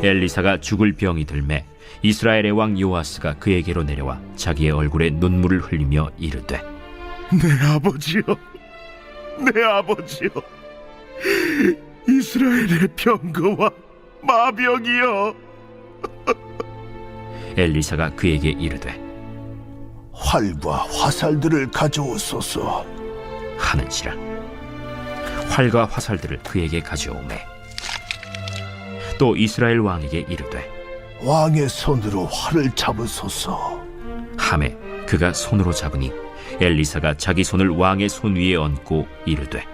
엘리사가 죽을 병이 들매 이스라엘의 왕 요아스가 그에게로 내려와 자기의 얼굴에 눈물을 흘리며 이르되, 내 아버지여, 내 아버지여, 이스라엘의 병거와 마병이여. 엘리사가 그에게 이르되, 활과 화살들을 가져오소서. 하는지라. 활과 화살들을 그에게 가져오매 또 이스라엘 왕에게 이르되, 왕의 손으로 활을 잡으소서. 하매 그가 손으로 잡으니 엘리사가 자기 손을 왕의 손 위에 얹고 이르되,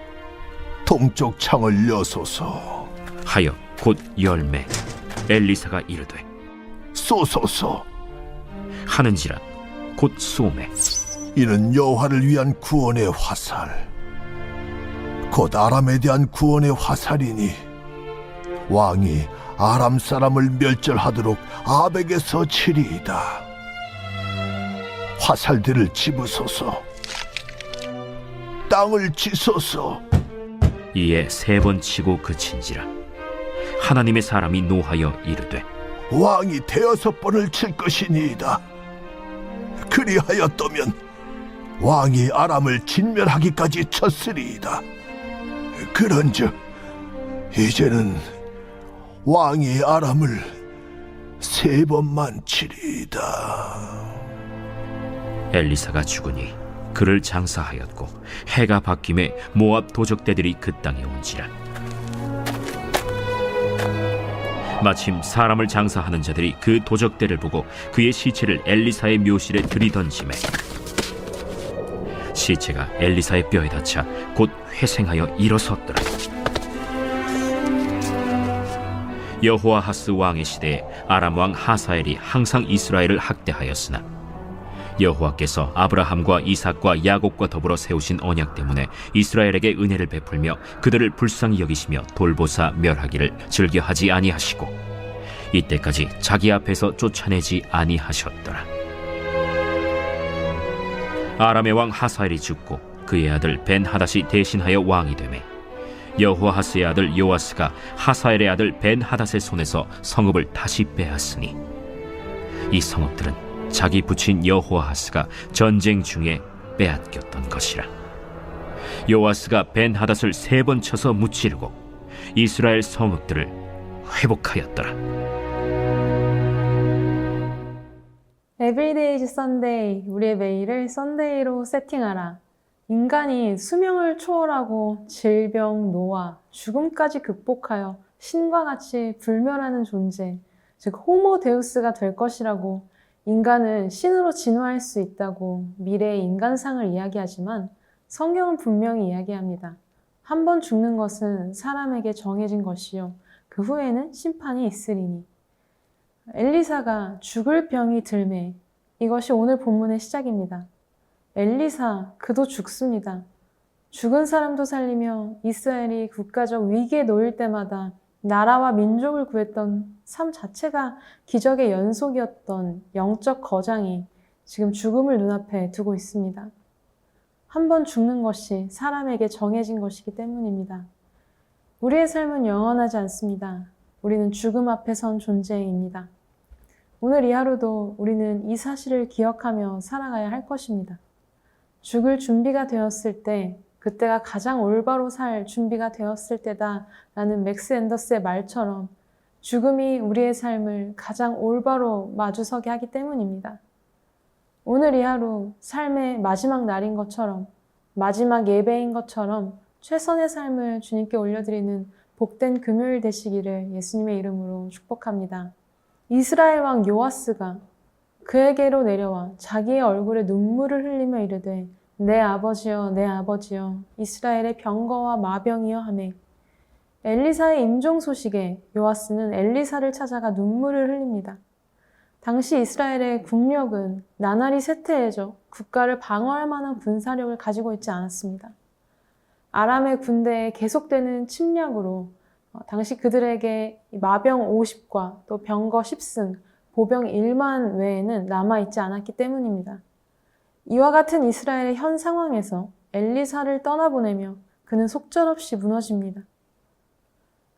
동쪽 창을 여소서. 하여 곧 열매. 엘리사가 이르되, 쏘소서. 하는지라. 곧 쏘매 이는 여호와를 위한 구원의 화살, 곧 아람에 대한 구원의 화살이니 왕이 아람 사람을 멸절하도록 아벡에서 치리이다. 화살들을 집으소서. 땅을 치소서. 이에 3번 치고 그친지라. 하나님의 사람이 노하여 이르되, 왕이 6번을 칠 것이니이다. 그리하였다면 왕이 아람을 진멸하기까지 쳤으리이다. 그런즉 이제는 왕이 아람을 3번만 치리이다. 엘리사가 죽으니 그를 장사하였고 해가 바뀜에 모압 도적대들이 그 땅에 온지라. 마침 사람을 장사하는 자들이 그 도적대를 보고 그의 시체를 엘리사의 묘실에 들이던지매 시체가 엘리사의 뼈에 닿자 곧 회생하여 일어섰더라. 여호아하스 왕의 시대에 아람 왕 하사엘이 항상 이스라엘을 학대하였으나 여호와께서 아브라함과 이삭과 야곱과 더불어 세우신 언약 때문에 이스라엘에게 은혜를 베풀며 그들을 불쌍히 여기시며 돌보사 멸하기를 즐겨하지 아니하시고 이때까지 자기 앞에서 쫓아내지 아니하셨더라. 아람의 왕 하사엘이 죽고 그의 아들 벤하닷이 대신하여 왕이 되매 여호아하스의 아들 요아스가 하사엘의 아들 벤하닷의 손에서 성읍을 다시 빼앗으니 이 성읍들은 자기 부친 여호아하스가 전쟁 중에 빼앗겼던 것이라. 요아스가 벤하닷을 3번 쳐서 무찌르고 이스라엘 성읍들을 회복하였더라. Everyday is Sunday. 우리의 매일을 썬데이로 세팅하라. 인간이 수명을 초월하고 질병, 노화, 죽음까지 극복하여 신과 같이 불멸하는 존재, 즉 호모 데우스가 될 것이라고 인간은 신으로 진화할 수 있다고 미래의 인간상을 이야기하지만 성경은 분명히 이야기합니다. 한 번 죽는 것은 사람에게 정해진 것이요 그 후에는 심판이 있으리니. 엘리사가 죽을 병이 들매, 이것이 오늘 본문의 시작입니다. 엘리사, 그도 죽습니다. 죽은 사람도 살리며 이스라엘이 국가적 위기에 놓일 때마다 나라와 민족을 구했던 삶 자체가 기적의 연속이었던 영적 거장이 지금 죽음을 눈앞에 두고 있습니다. 한 번 죽는 것이 사람에게 정해진 것이기 때문입니다. 우리의 삶은 영원하지 않습니다. 우리는 죽음 앞에 선 존재입니다. 오늘 이 하루도 우리는 이 사실을 기억하며 살아가야 할 것입니다. 죽을 준비가 되었을 때, 그때가 가장 올바로 살 준비가 되었을 때다 라는 맥스 앤더스의 말처럼 죽음이 우리의 삶을 가장 올바로 마주서게 하기 때문입니다. 오늘 이 하루 삶의 마지막 날인 것처럼, 마지막 예배인 것처럼 최선의 삶을 주님께 올려드리는 복된 금요일 되시기를 예수님의 이름으로 축복합니다. 이스라엘 왕 요아스가 그에게로 내려와 자기의 얼굴에 눈물을 흘리며 이르되, 내 아버지여, 내 아버지여, 이스라엘의 병거와 마병이여 하매, 엘리사의 임종 소식에 요아스는 엘리사를 찾아가 눈물을 흘립니다. 당시 이스라엘의 국력은 나날이 쇠퇴해져 국가를 방어할 만한 군사력을 가지고 있지 않았습니다. 아람의 군대의 계속되는 침략으로 당시 그들에게 마병 50과 또 병거 10승, 보병 1만 외에는 남아있지 않았기 때문입니다. 이와 같은 이스라엘의 현 상황에서 엘리사를 떠나보내며 그는 속절없이 무너집니다.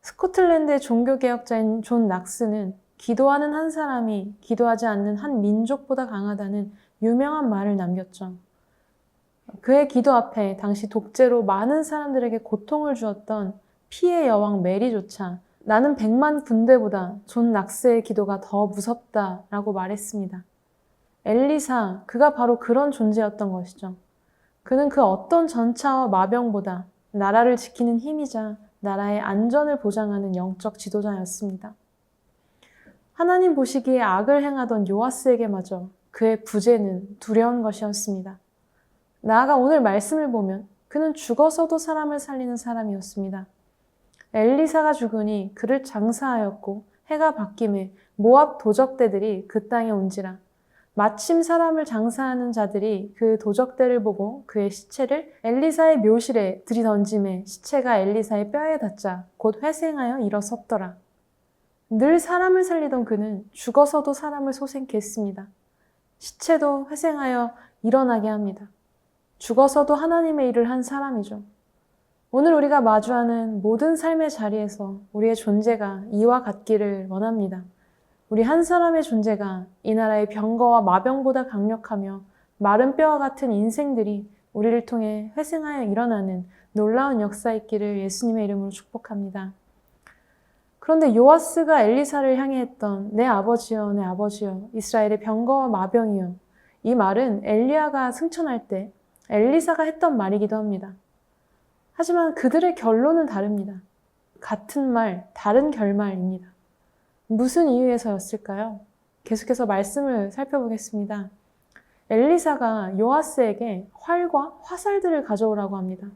스코틀랜드의 종교개혁자인 존 낙스는 기도하는 한 사람이 기도하지 않는 한 민족보다 강하다는 유명한 말을 남겼죠. 그의 기도 앞에 당시 독재로 많은 사람들에게 고통을 주었던 피의 여왕 메리조차 나는 100만 군대보다 존 낙스의 기도가 더 무섭다라고 말했습니다. 엘리사, 그가 바로 그런 존재였던 것이죠. 그는 그 어떤 전차와 마병보다 나라를 지키는 힘이자 나라의 안전을 보장하는 영적 지도자였습니다. 하나님 보시기에 악을 행하던 요아스에게마저 그의 부재는 두려운 것이었습니다. 나아가 오늘 말씀을 보면 그는 죽어서도 사람을 살리는 사람이었습니다. 엘리사가 죽으니 그를 장사하였고 해가 바뀜에 모압 도적대들이 그 땅에 온지라. 마침 사람을 장사하는 자들이 그 도적대를 보고 그의 시체를 엘리사의 묘실에 들이던짐에 시체가 엘리사의 뼈에 닿자 곧 회생하여 일어섰더라. 늘 사람을 살리던 그는 죽어서도 사람을 소생케 했습니다. 시체도 회생하여 일어나게 합니다. 죽어서도 하나님의 일을 한 사람이죠. 오늘 우리가 마주하는 모든 삶의 자리에서 우리의 존재가 이와 같기를 원합니다. 우리 한 사람의 존재가 이 나라의 병거와 마병보다 강력하며 마른 뼈와 같은 인생들이 우리를 통해 회생하여 일어나는 놀라운 역사 있기를 예수님의 이름으로 축복합니다. 그런데 요아스가 엘리사를 향해 했던 내 아버지여 내 아버지여 이스라엘의 병거와 마병이여, 이 말은 엘리야가 승천할 때 엘리사가 했던 말이기도 합니다. 하지만 그들의 결론은 다릅니다. 같은 말, 다른 결말입니다. 무슨 이유에서였을까요? 계속해서 말씀을 살펴보겠습니다. 엘리사가 요아스에게 활과 화살들을 가져오라고 합니다.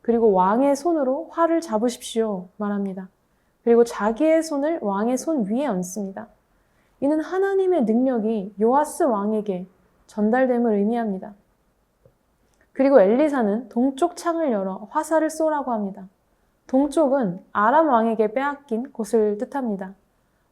그리고 왕의 손으로 활을 잡으십시오 말합니다. 그리고 자기의 손을 왕의 손 위에 얹습니다. 이는 하나님의 능력이 요아스 왕에게 전달됨을 의미합니다. 그리고 엘리사는 동쪽 창을 열어 화살을 쏘라고 합니다. 동쪽은 아람 왕에게 빼앗긴 곳을 뜻합니다.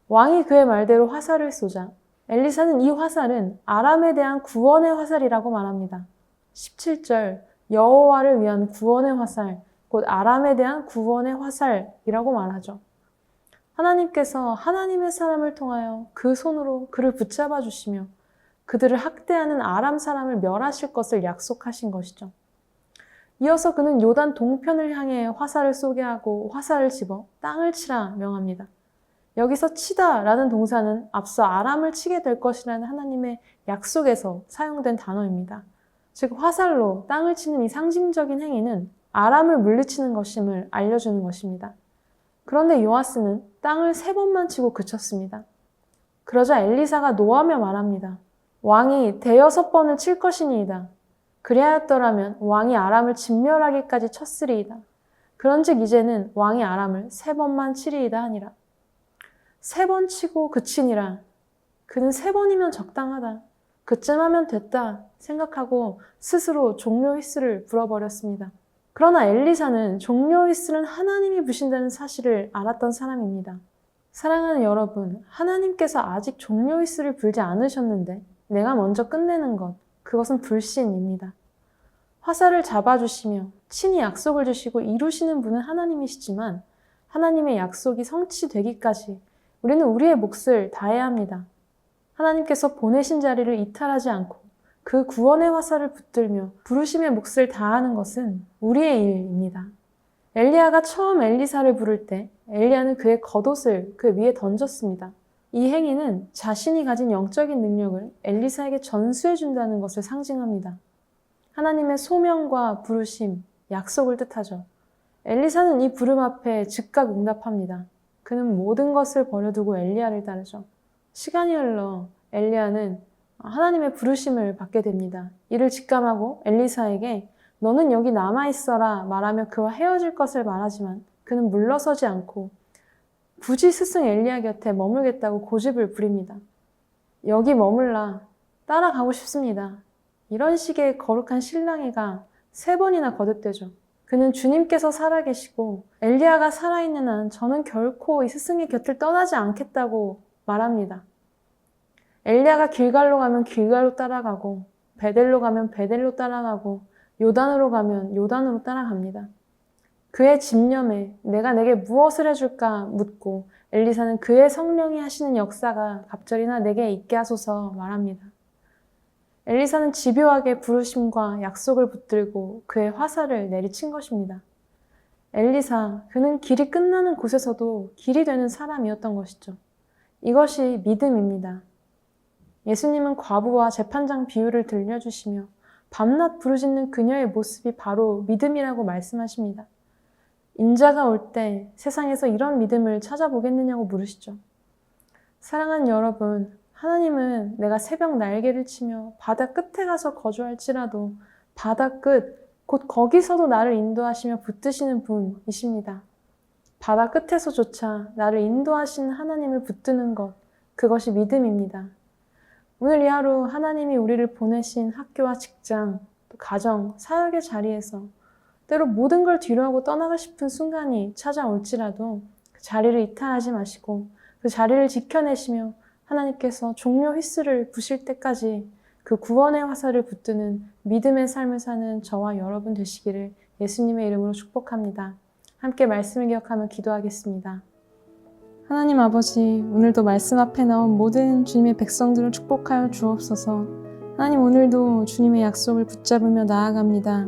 왕이 그의 말대로 화살을 쏘자 엘리사는 이 화살은 아람에 대한 구원의 화살이라고 말합니다. 17절 여호와를 위한 구원의 화살, 곧 아람에 대한 구원의 화살이라고 말하죠. 하나님께서 하나님의 사람을 통하여 그 손으로 그를 붙잡아 주시며 그들을 학대하는 아람 사람을 멸하실 것을 약속하신 것이죠. 이어서 그는 요단 동편을 향해 화살을 쏘게 하고 화살을 집어 땅을 치라 명합니다. 여기서 치다라는 동사는 앞서 아람을 치게 될 것이라는 하나님의 약속에서 사용된 단어입니다. 즉 화살로 땅을 치는 이 상징적인 행위는 아람을 물리치는 것임을 알려주는 것입니다. 그런데 요아스는 땅을 3번만 치고 그쳤습니다. 그러자 엘리사가 노하며 말합니다. 왕이 6번을 칠 것이니이다. 그리하였더라면 왕이 아람을 진멸하기까지 쳤으리이다. 그런즉 이제는 왕이 아람을 3번만 치리이다 하니라. 3번 치고 그치니라. 그는 3번이면 적당하다. 그쯤 하면 됐다 생각하고 스스로 종료 휘슬을 불어버렸습니다. 그러나 엘리사는 종료 휘슬은 하나님이 부신다는 사실을 알았던 사람입니다. 사랑하는 여러분, 하나님께서 아직 종료 휘슬을 불지 않으셨는데 내가 먼저 끝내는 것, 그것은 불신입니다. 화살을 잡아주시며 친히 약속을 주시고 이루시는 분은 하나님이시지만 하나님의 약속이 성취되기까지 우리는 우리의 몫을 다해야 합니다. 하나님께서 보내신 자리를 이탈하지 않고 그 구원의 화살을 붙들며 부르심의 몫을 다하는 것은 우리의 일입니다. 엘리야가 처음 엘리사를 부를 때 엘리야는 그의 겉옷을 그 위에 던졌습니다. 이 행위는 자신이 가진 영적인 능력을 엘리사에게 전수해 준다는 것을 상징합니다. 하나님의 소명과 부르심, 약속을 뜻하죠. 엘리사는 이 부름 앞에 즉각 응답합니다. 그는 모든 것을 버려두고 엘리야를 따르죠. 시간이 흘러 엘리야는 하나님의 부르심을 받게 됩니다. 이를 직감하고 엘리사에게 너는 여기 남아있어라 말하며 그와 헤어질 것을 말하지만 그는 물러서지 않고 굳이 스승 엘리야 곁에 머물겠다고 고집을 부립니다. 여기 머물라. 따라가고 싶습니다. 이런 식의 거룩한 신랑이가 3번이나 거듭되죠. 그는 주님께서 살아계시고 엘리야가 살아있는 한 저는 결코 이 스승의 곁을 떠나지 않겠다고 말합니다. 엘리야가 길갈로 가면 길갈로 따라가고 베델로 가면 베델로 따라가고 요단으로 가면 요단으로 따라갑니다. 그의 집념에 내가 내게 무엇을 해줄까 묻고 엘리사는 그의 성령이 하시는 역사가 갑절이나 내게 있게 하소서 말합니다. 엘리사는 집요하게 부르심과 약속을 붙들고 그의 화살을 내리친 것입니다. 엘리사, 그는 길이 끝나는 곳에서도 길이 되는 사람이었던 것이죠. 이것이 믿음입니다. 예수님은 과부와 재판장 비유를 들려주시며 밤낮 부르짖는 그녀의 모습이 바로 믿음이라고 말씀하십니다. 인자가 올 때 세상에서 이런 믿음을 찾아보겠느냐고 물으시죠. 사랑하는 여러분, 하나님은 내가 새벽 날개를 치며 바다 끝에 가서 거주할지라도 바다 끝, 곧 거기서도 나를 인도하시며 붙드시는 분이십니다. 바다 끝에서조차 나를 인도하시는 하나님을 붙드는 것, 그것이 믿음입니다. 오늘 이 하루 하나님이 우리를 보내신 학교와 직장, 또 가정, 사역의 자리에서 때로 모든 걸 뒤로하고 떠나고 싶은 순간이 찾아올지라도 그 자리를 이탈하지 마시고 그 자리를 지켜내시며 하나님께서 종료 휘슬을 부실 때까지 그 구원의 화살을 붙드는 믿음의 삶을 사는 저와 여러분 되시기를 예수님의 이름으로 축복합니다. 함께 말씀을 기억하며 기도하겠습니다. 하나님 아버지, 오늘도 말씀 앞에 나온 모든 주님의 백성들을 축복하여 주옵소서. 하나님, 오늘도 주님의 약속을 붙잡으며 나아갑니다.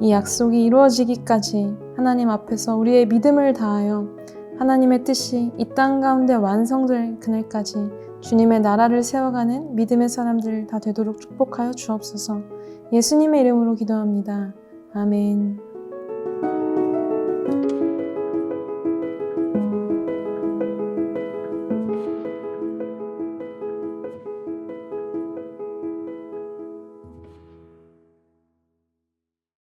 이 약속이 이루어지기까지 하나님 앞에서 우리의 믿음을 다하여 하나님의 뜻이 이 땅 가운데 완성될 그날까지 주님의 나라를 세워가는 믿음의 사람들 다 되도록 축복하여 주옵소서. 예수님의 이름으로 기도합니다. 아멘.